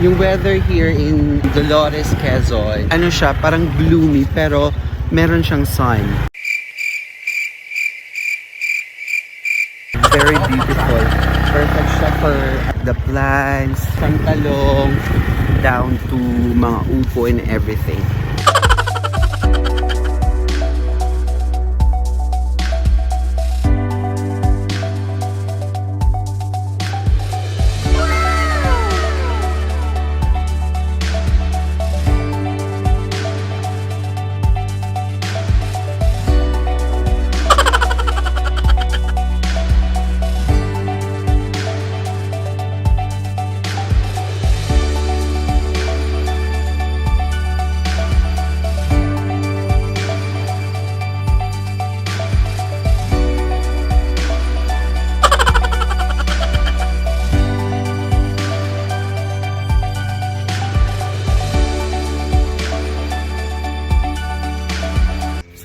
Yung weather here in Dolores, Quezon, ano siya, parang gloomy pero meron siyang sun. Very beautiful. Perfect siya for the plants, from talong, down to mga upo and everything.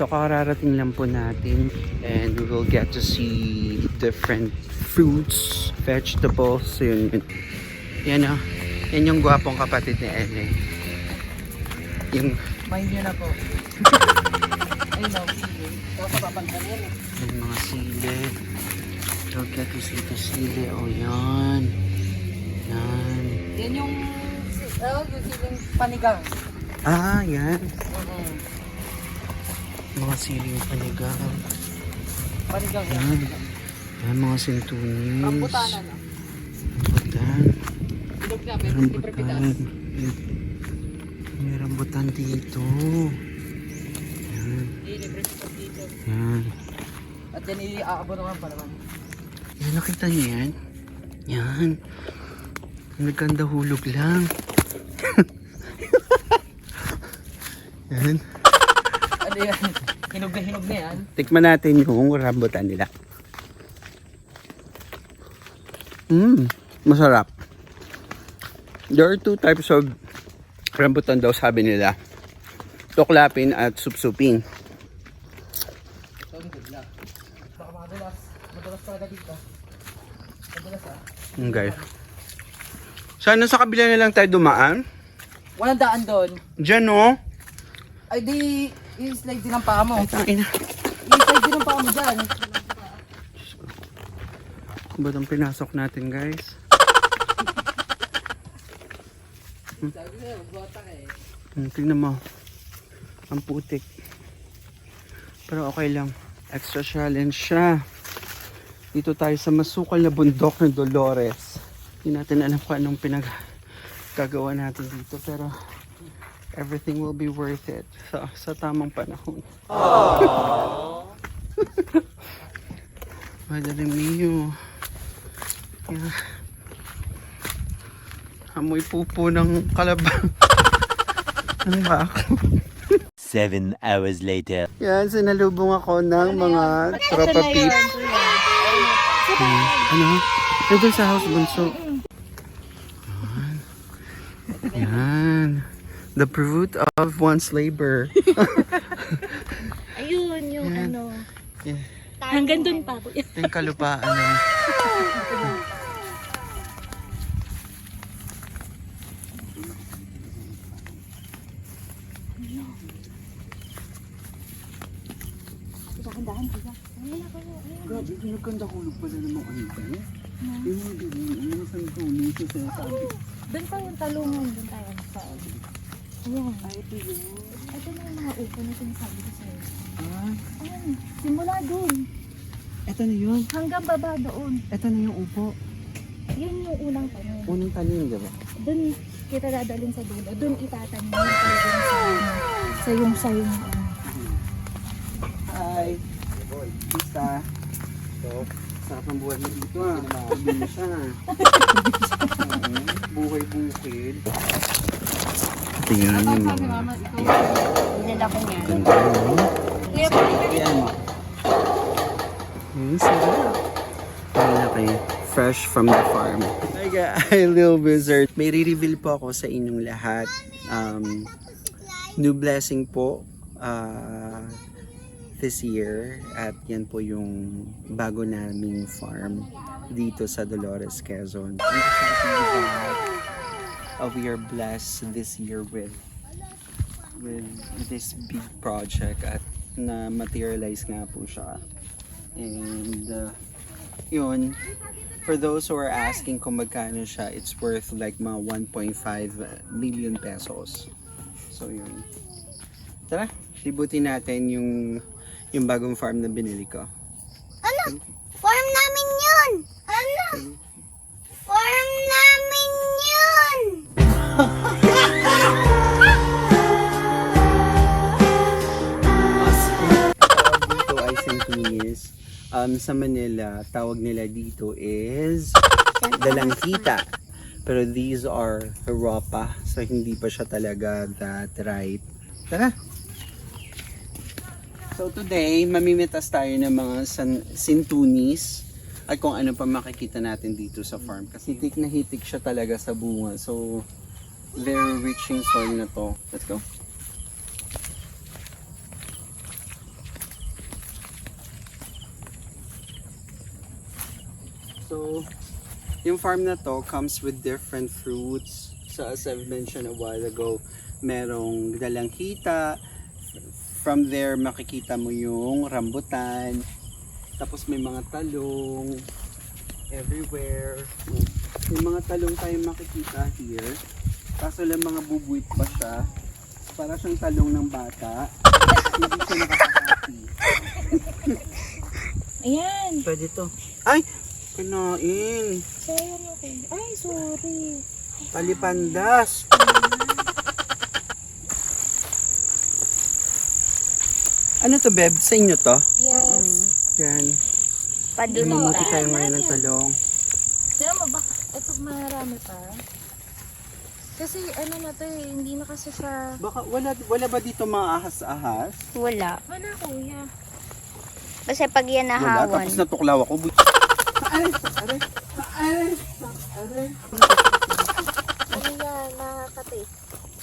So kararating lang po natin and we will get to see different fruits, vegetables. So yun. Yan o. Yan yung gwapong kapatid ni Ellen. Yung... Mind nyo na po. Ayun o, sili. Tapos papagdan yan eh. Yung mga sili. We'll get to see the sili. O yan. Yan. Yan yung siling panigang. Ah, yan. Mga siling panigang. Panigang yan. Yan. Yan mga sintunis. Rambutan na. Rambutan. Bilog na, Rambutan. May rambutan dito. Yan. Libre dito. Yan. At yan i-aabo naman pa naman. Yan, nakita niyo yan? Yan. Nagkanda hulog lang. Yan. Ano yan? Hinog na yan. Tikman natin yung rambutan nila. Masarap. There are two types of rambutan daw, sabi nila. Tuklapin at supsupin. Baka madulas. Madulas talaga dito. Madulas Okay. Sana sa kabila na lang tayo dumaan. Walang daan doon. Diyan oh. Ay di, i-slide din ang paa mo. Ay, tangina. I-slide din ang paa mo dyan. Kung ba't ang pinasok natin, guys? Tingnan mo. Ang putik. Pero okay lang. Extra challenge siya. Dito tayo sa masukal na bundok ng Dolores. Hindi natin alam kung anong pinagkagawa natin dito. Pero everything will be worth it. Sa tamang panahon. Madre mio. Yeah. Amoy pupo ng kalabang. Ano ba ako? 7 hours later. Yan, sinalubong ako ng mga tropa peep. Ano? Ito sa house bunso. Yan. The fruit of one's labor. Ayun, yung Yan. ano. Yeah. Hanggang dun pa. Ito yung kalupaan. Ano. Dahan-dahan, diba? Grabe, nagkanda hulog pala ng mga kanita. Yung mga santunin siya sinasabi. Doon pa yung talungan, doon tayo sa ayan. Ay, ito yun. Ito na yung mga upo na sinasabi ko sa'yo. Ah, Ayan, simula doon. ito na yun. Hanggang baba doon. Ito na yung upo. Yun yung unang tanim. Unang tanim, diba? Doon kita dadalhin sa dulo. Doon itatanim yung talagang sa yung Hi! Bista. So, sarap ng buhay mo dito ah. Hindi mo siya. Buhay bukid. Tingnan mo. Nilalaki niya. Ganda mo. Yan. Sarap. Malaki. Fresh from the farm. Hi guys, little wizard. May re-reveal po ako sa inyong lahat. New blessing po. This year at yan po yung bago naming farm dito sa Dolores, Quezon. we are blessed this year with this big project at na materialize nga po siya. And yun, for those who are asking kung magkano siya, it's worth like mga 1.5 million pesos. So yun. Tara, libutin natin yung bagong farm na binili ko. Ano? Farm namin yun! Ano? Farm namin yun! Dito ay Sintonis. Sa Manila, tawag nila dito is dalangkita. Pero these are Europa, so hindi pa siya talaga that ripe. Tara! So today, mamimitas tayo ng mga Sintonis at kung ano pa makikita natin dito sa farm. Kasi hitik na hitik siya talaga sa bunga. So, very rich yung soil na to. Let's go! So, yung farm na to comes with different fruits. So, as I've mentioned a while ago, merong dalangkita. From there, makikita mo yung rambutan. Tapos may mga talong everywhere. May mga talong tayong makikita here. Kaso lang mga bubuit pa siya. Para siyang talong ng bata. Hindi siya nakakahati. Ayan. Pwede to. Ay! Kinain. Sayang ako. Ay, sorry. Palipandas. Ano to, Beb? Sa inyo to? Yes. Yan. Padulo. Mamuti tayo ngayon ng talong. Tira mo ba? Ito marami pa. Kasi ano na to eh, hindi na kasi siya... Baka wala ba dito mga ahas-ahas? Wala. Wala kuya. Kasi pag yan Wala. nahawan. Tapos natuklaw ako. Aray! Aray! Aray! Aray! Ano yan, nakakatay.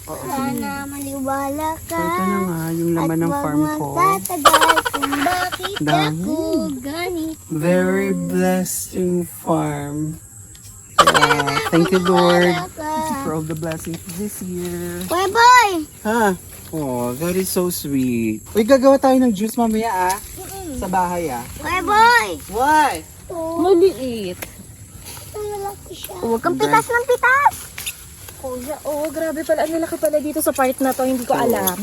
Oo. Sana maniwala ka. Ito na nga, yung laman ng farm ko. Magtatagal kung bakit Dami. ako ganito. Very blessed yung farm. Kaya, thank you Lord for all the blessings this year. Boy, boy! Ha? Oh, that is so sweet. Uy, gagawa tayo ng juice mamaya sa bahay Boy, boy! Why? Maliit. Ito malaki siya. Huwag kang pitas ng pitas! Kuya, oh, grabe pala. Ang laki pala dito sa part na to, hindi ko alam.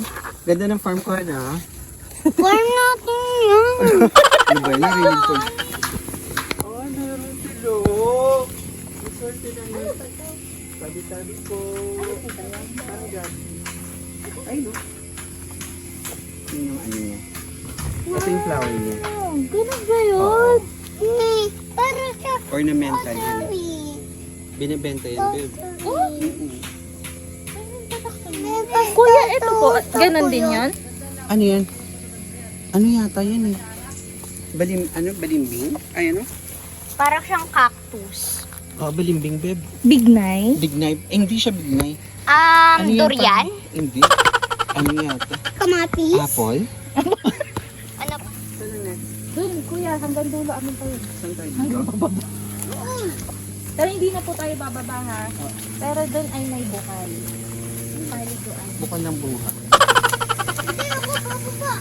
Ganda ng farm ko na. Farm natin yan. Ano ba yun? Narinig ko. Oh, meron silo. Maswerte lang yun. Tabi-tabi ko. Parang gabi. Ay, no. Yun yung ano niya. Ito yung flower niya. Ganun ba yun? Hindi. Para siya. Ornamental yun. Binibenta yan, babe. Kuya, ito po. Ganon din yan? Ano yan? Ano yata yan eh? Balimbing? Ay, ano? Parang siyang cactus. Oh, balimbing, babe. Bignay? Bignay. Eh, hindi siya bignay. Ano yan Durian? pa? Hindi. Ano yata? Kamatis? Apple? Ano pa? Dun, kuya, hanggang dulo. Amin pa yun. Saan tayo dito? Pero hindi na po tayo bababa ha. Pero dun ay may bukal. Paliguan. Bukal ng buhay. Hindi ako bababa.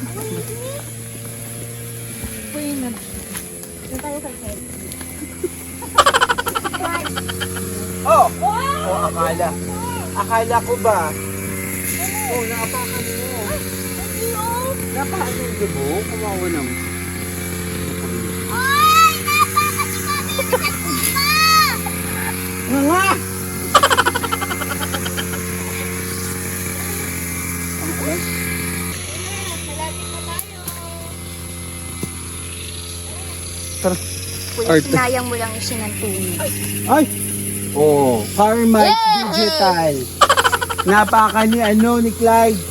Kuya na. Dun tayo sa selfie. Oh! Oh, akala. Akala ko ba? Oh, nakapakan mo. Napakan yung dubo. Kumawa naman. Ay! Napaka si Mami sa nagpunta! Nga! Malapit na tayo. Tara. Kuya, Art. sinayang mo lang yung sinantunin. Ay! Oh, Farmers Digital. Napaka ni Clyde.